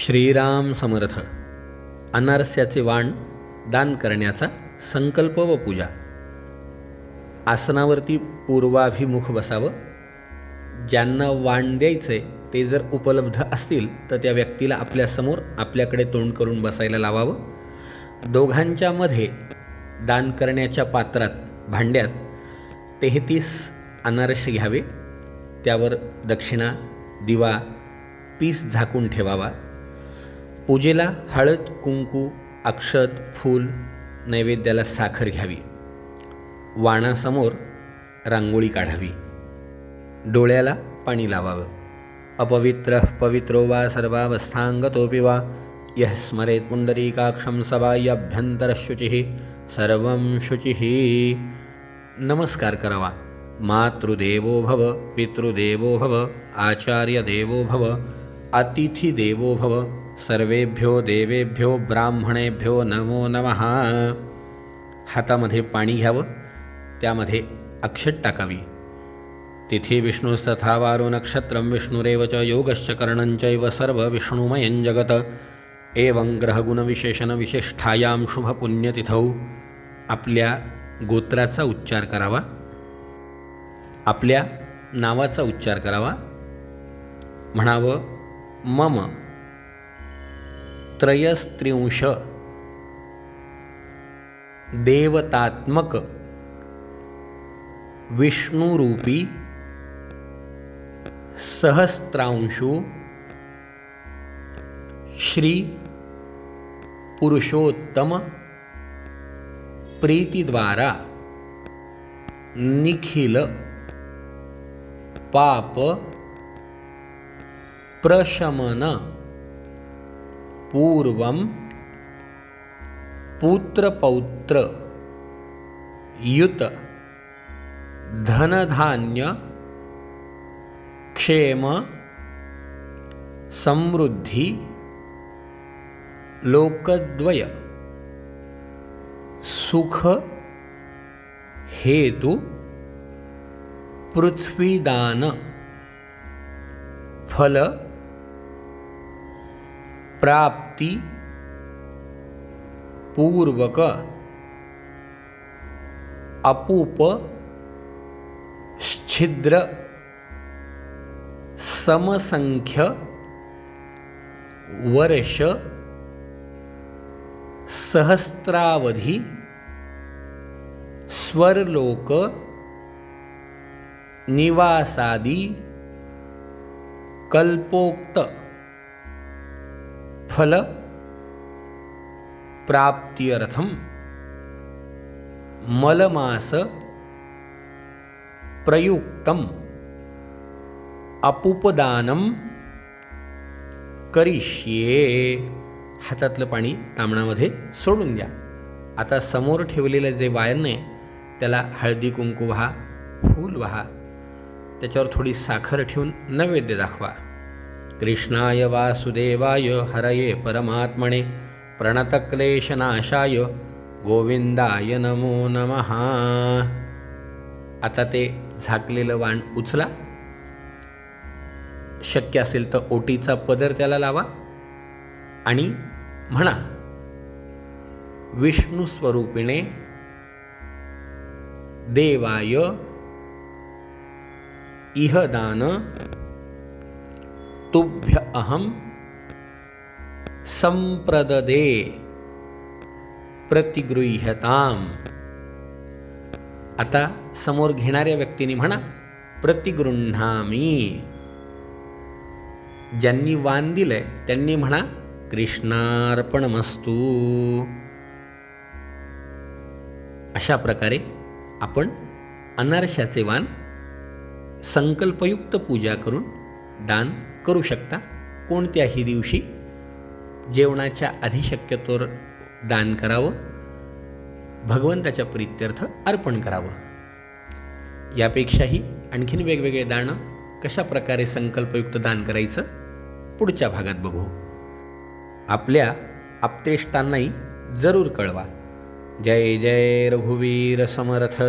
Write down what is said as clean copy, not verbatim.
श्रीराम समर्थ. अनारस्याचे वाण दान करण्याचा संकल्प व पूजा. आसनावरती पूर्वाभिमुख बसावं. ज्यांना वाण द्यायचे ते जर उपलब्ध असतील तर त्या व्यक्तीला आपल्यासमोर आपल्याकडे तोंड करून बसायला लावावं. दोघांच्या मध्ये दान करण्याच्या पात्रात भांड्यात 33 अनारसे घ्यावे. त्यावर दक्षिणा, दिवा, पीस झाकून ठेवावा. पूजेला हळद, कुंकू, अक्षत, फूल, नैवेद्याला साखर घ्यावी. वाणासमोर रांगोळी काढावी. डोळ्याला पाणी लावावं. अपवित्र पवित्रो वा सर्वावस्थांगतोपि वा यः स्मरेत् पुंडरीकाक्षं सबाह्यभ्यन्तरशुचिः सर्वं शुचिः. नमस्कार करावा. मातृदेवो भव, पितृदेवो भव, आचार्यदेवो भव, अतिथिदेवो भव, सर्वेभ्यो देवेभ्यो ब्राह्मणेभ्यो नमो नमः. हातामध्ये पाणी घ्यावं. त्यामध्ये अक्षत टाकावी. तिथी विष्णुस्तथा वारो नक्षत्रं विष्णुरेव च योगश्च करणञ्चैव सर्व विष्णुमयं जगत. एवं ग्रहगुणविशेषण विशिष्ठायां शुभपुण्यतिथौ आपल्या गोत्राचा उच्चार करावा. आपल्या नावाचा उच्चार करावा. म्हणावं, मम त्रयस्त्रिंश देवतात्मक विष्णुरूपी सहस्त्रांशु श्री पुरुषोत्तम प्रीतिद्वारा निखिल पाप प्रशमन पूर्वं पुत्रपौत्र युत धनधान्य क्षेम समृद्धि लोकद्वय सुख हेतु पृथ्वीदान फल प्राप्ति पूर्वक अपूप छिद्र समसंख्य वर्ष सहस्रावधि स्वर्लोक निवासादि कल्पोक्त फल प्राप्त्यर्थम मलमास प्रयुक्तम अपुपदानम करिष्ये. हातातलं पाणी तामणामध्ये सोडून द्या. आता समोर ठेवलेलं जे वाण आहे त्याला हळदी कुंकू वाहा, फूल वाहा. त्याच्यावर थोडी साखर ठेवून नैवेद्य दाखवा. कृष्णाय वासुदेवाय हरये परमात्मने प्रणतक्लेशनाशाय गोविंदाय नमो नमः. आता ते झाकलेलं वाण उचला. शक्य असेल तर ओटीचा पदर त्याला लावा आणि म्हणा, विष्णू स्वरूपिणे देवाय इहदान तुभ्य अहम संप्रददे प्रतिगृह्यताम. आता समोर घेणाऱ्या व्यक्तीने म्हणा, प्रतिगृह्णामी. ज्यांनी वाण दिलंय त्यांनी म्हणा, कृष्णार्पणमस्तु. अशा प्रकारे आपण अनारशाचे वाण संकल्पयुक्त पूजा करून दान करू शकता. कोणत्याही दिवशी जेवणाच्या आधी शक्यतोवर दान करावं. भगवंताच्या प्रीत्यर्थ अर्पण करावं. यापेक्षाही आणखीन वेगवेगळे दानं कशा प्रकारे संकल्पयुक्त दान करायचं पुढच्या भागात बघू. आपल्या आप्तेष्टांनाही जरूर कळवा. जय जय रघुवीर समर्थ.